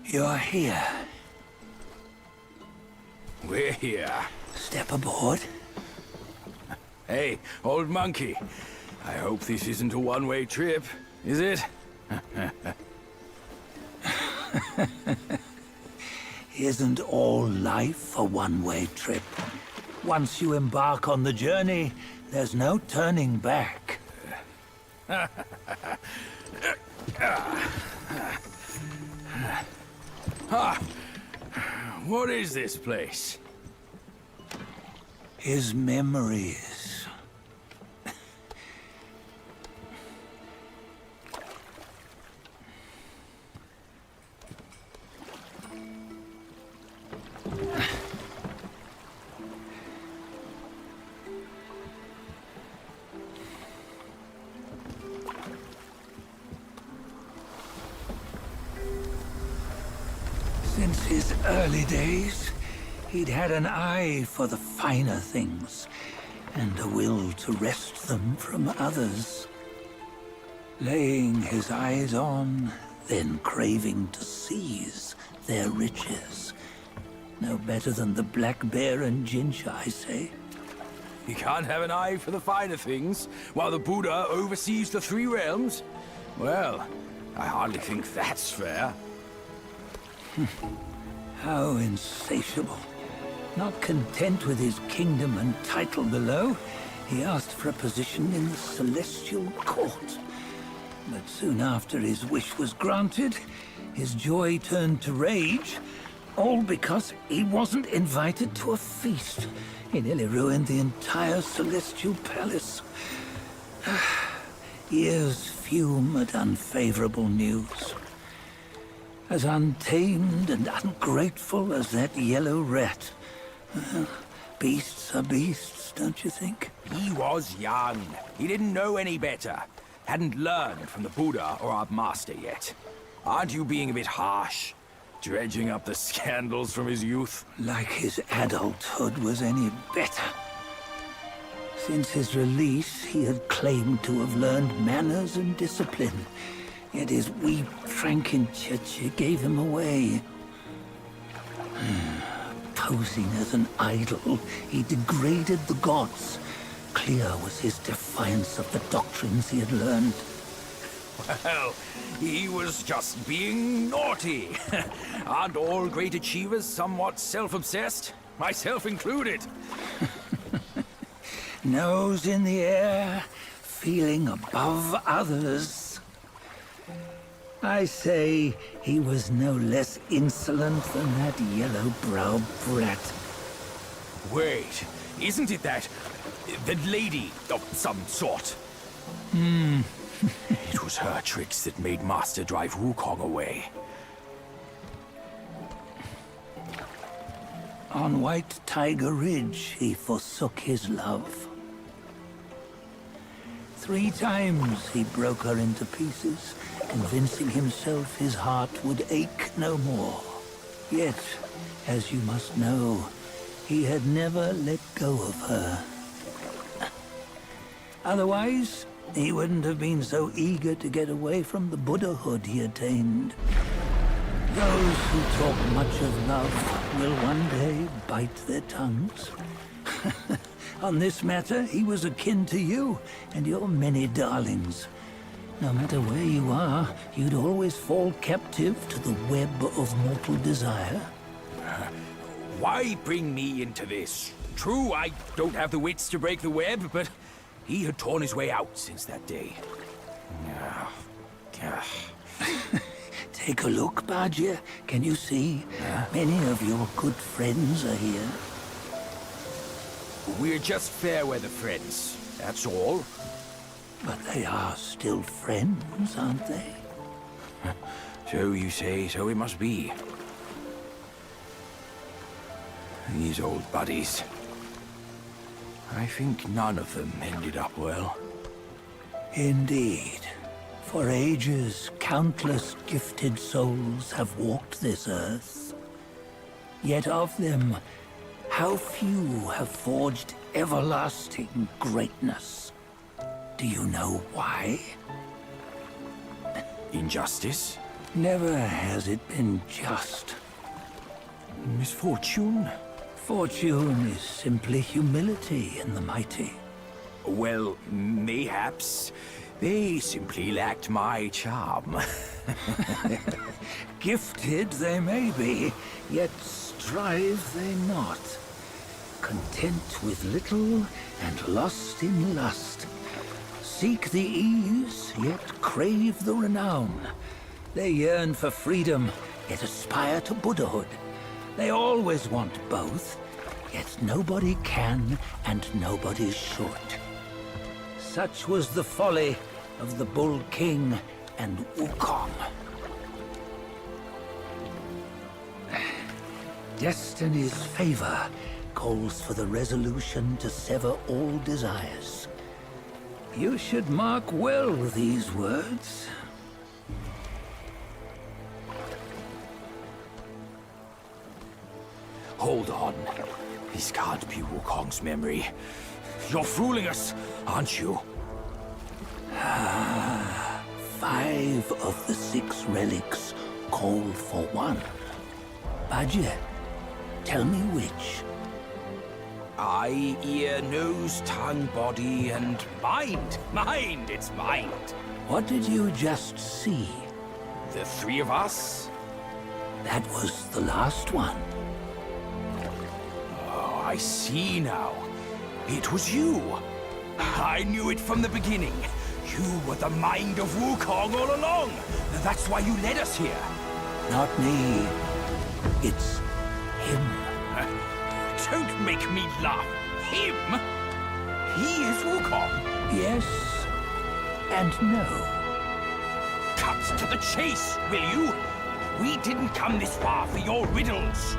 You're here. We're here. Step aboard. Hey, old monkey. I hope this isn't a one-way trip, is it? Isn't all life a one-way trip? Once you embark on the journey, there's no turning back. What is this place? His memories. Since his early days, he'd had an eye for the finer things, and a will to wrest them from others. Laying his eyes on, then craving to seize their riches. No better than the black bear and Jinja, I say. You can't have an eye for the finer things, while the Buddha oversees the three realms? Well, I hardly think that's fair. How insatiable. Not content with his kingdom and title below, he asked for a position in the Celestial Court. But soon after his wish was granted, his joy turned to rage, all because he wasn't invited to a feast. He nearly ruined the entire Celestial Palace. Ears fume at unfavorable news. As untamed and ungrateful as that yellow rat. Beasts are beasts, don't you think? He was young. He didn't know any better. Hadn't learned from the Buddha or our master yet. Aren't you being a bit harsh? Dredging up the scandals from his youth? Like his adulthood was any better. Since his release, he had claimed to have learned manners and discipline. Yet his weak Frankenchurch gave him away. Posing as an idol, he degraded the gods. Clear was his defiance of the doctrines he had learned. Well, he was just being naughty. Aren't all great achievers somewhat self-obsessed? Myself included. Nose in the air, feeling above others. I say he was no less insolent than that yellow-browed brat. Wait, isn't it that lady of some sort? It was her tricks that made Master drive Wukong away. On White Tiger Ridge, he forsook his love. 3 times he broke her into pieces, convincing himself his heart would ache no more. Yet, as you must know, he had never let go of her. Otherwise, he wouldn't have been so eager to get away from the Buddhahood he attained. Those who talk much of love will one day bite their tongues. On this matter, he was akin to you and your many darlings. No matter where you are, you'd always fall captive to the web of mortal desire. Why bring me into this? True, I don't have the wits to break the web, but he had torn his way out since that day. Take a look, Bajia. Can you see? Many of your good friends are here. We're just fair-weather friends, that's all. But they are still friends, aren't they? So you say, so it must be. These old buddies. I think none of them ended up well. Indeed. For ages, countless gifted souls have walked this earth. Yet of them, how few have forged everlasting greatness? Do you know why? Injustice? Never has it been just. Misfortune? Fortune is simply humility in the mighty. Well, mayhaps. They simply lacked my charm. Gifted they may be, yet strive they not. Content with little and lost in lust. Seek the ease, yet crave the renown. They yearn for freedom, yet aspire to Buddhahood. They always want both, yet nobody can and nobody should. Such was the folly of the Bull King and Wukong. Destiny's favor calls for the resolution to sever all desires. You should mark well these words. Hold on. This can't be Wukong's memory. You're fooling us, aren't you? 5 of the 6 relics call for one. Bajie, tell me which. Eye, ear, nose, tongue, body, and mind. Mind, it's mind. What did you just see? The 3 of us? That was the last one. Oh, I see now. It was you. I knew it from the beginning. You were the mind of Wukong all along. That's why you led us here. Not me. It's him. Don't make me laugh. Him? He is Wukong. Yes and no. Cut to the chase, will you? We didn't come this far for your riddles.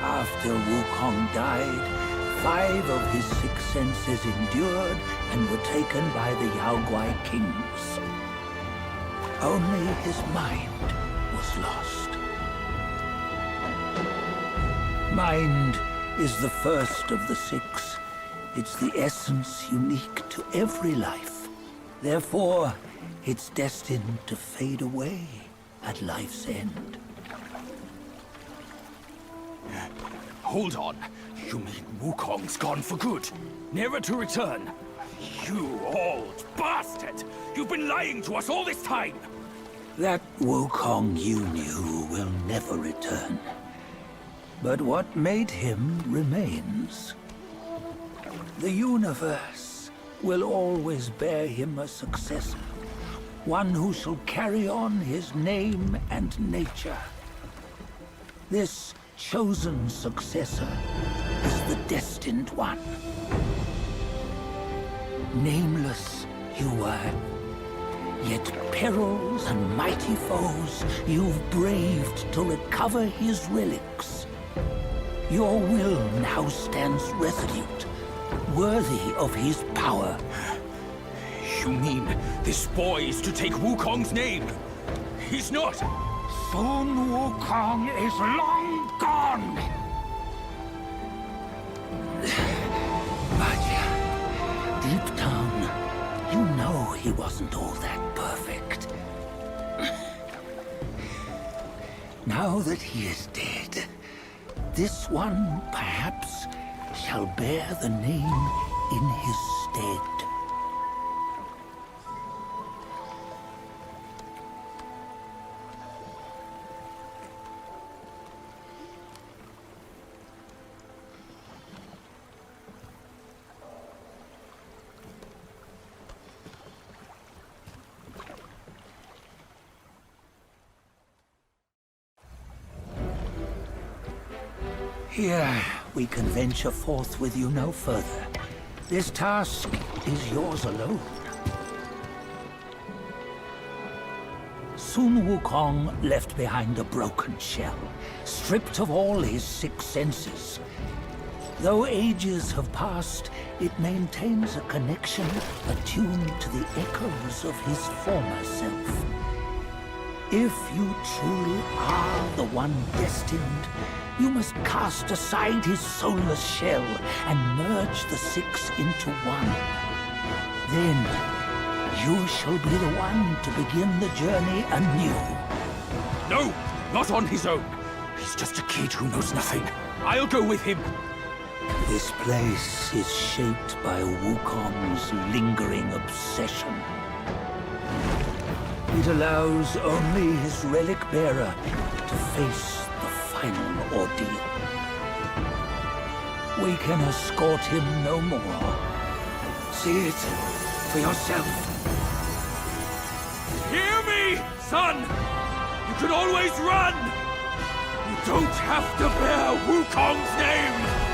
After Wukong died, 5 of his 6 senses endured and were taken by the Yaoguai kings. Only his mind was lost. Mind is the first of the 6. It's the essence unique to every life. Therefore, it's destined to fade away at life's end. Hold on. You mean Wukong's gone for good? Never to return? You old bastard! You've been lying to us all this time! That Wukong you knew will never return. But what made him remains. The universe will always bear him a successor. One who shall carry on his name and nature. This chosen successor is the destined one. Nameless you were, yet perils and mighty foes you've braved to recover his relics. Your will now stands resolute, worthy of his power. You mean this boy is to take Wukong's name? He's not! Sun Wukong is long gone! But deep down, you know he wasn't all that perfect. Now that he is dead, this one, perhaps, shall bear the name in his stead. Here, we can venture forth with you no further. This task is yours alone. Sun Wukong left behind a broken shell, stripped of all his 6 senses. Though ages have passed, it maintains a connection attuned to the echoes of his former self. If you truly are the one destined, you must cast aside his soulless shell and merge the 6 into one. Then You shall be the one to begin the journey anew. No, not on his own. He's just a kid who knows nothing. I'll go with him. This place is shaped by Wukong's lingering obsession. It allows only his relic bearer to face the final ordeal. We can escort him no more. See it for yourself. Hear me, son! You can always run! You don't have to bear Wukong's name!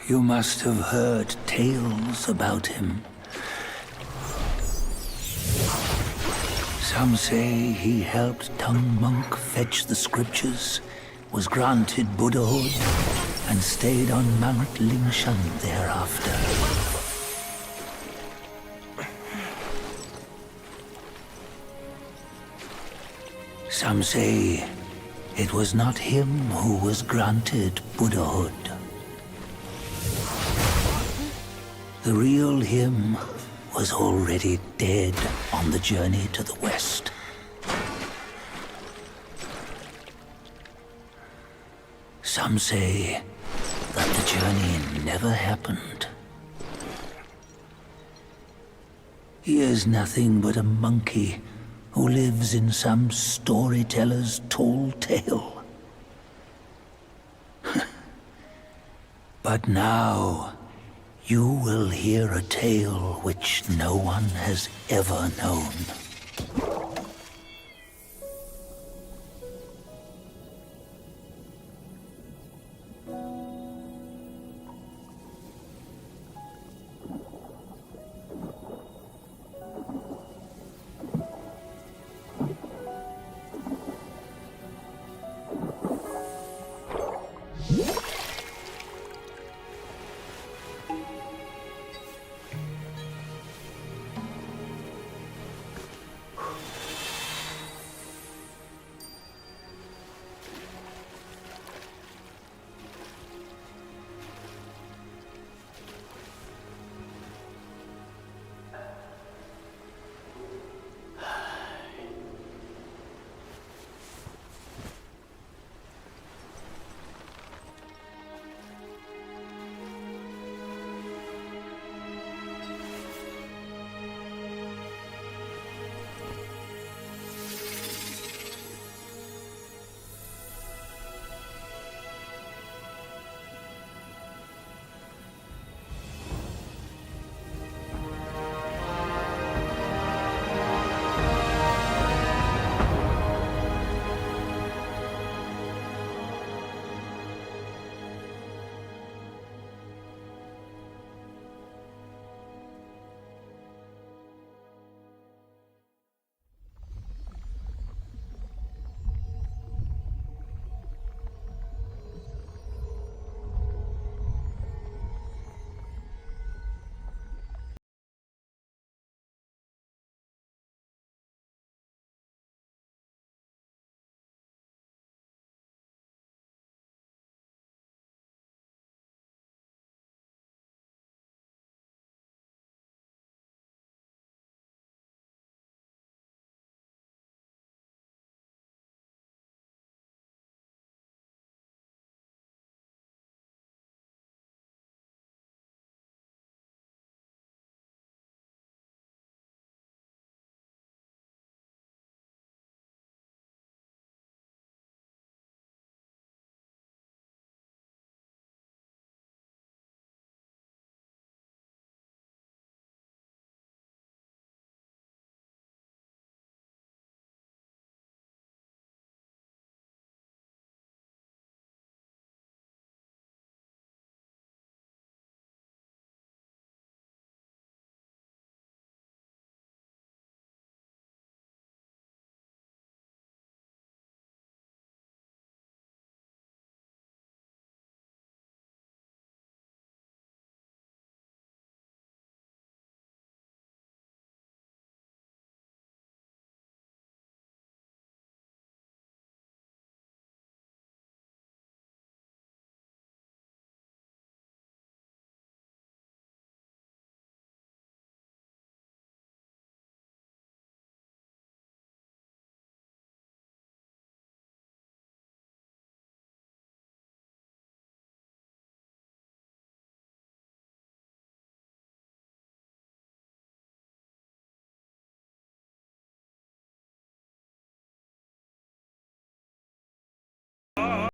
You must have heard tales about him. Some say he helped Tung Monk fetch the scriptures, was granted Buddhahood, and stayed on Mount Lingshan thereafter. Some say it was not him who was granted Buddhahood. The real him was already dead on the journey to the west. Some say that the journey never happened. He is nothing but a monkey who lives in some storyteller's tall tale. But now, you will hear a tale which no one has ever known.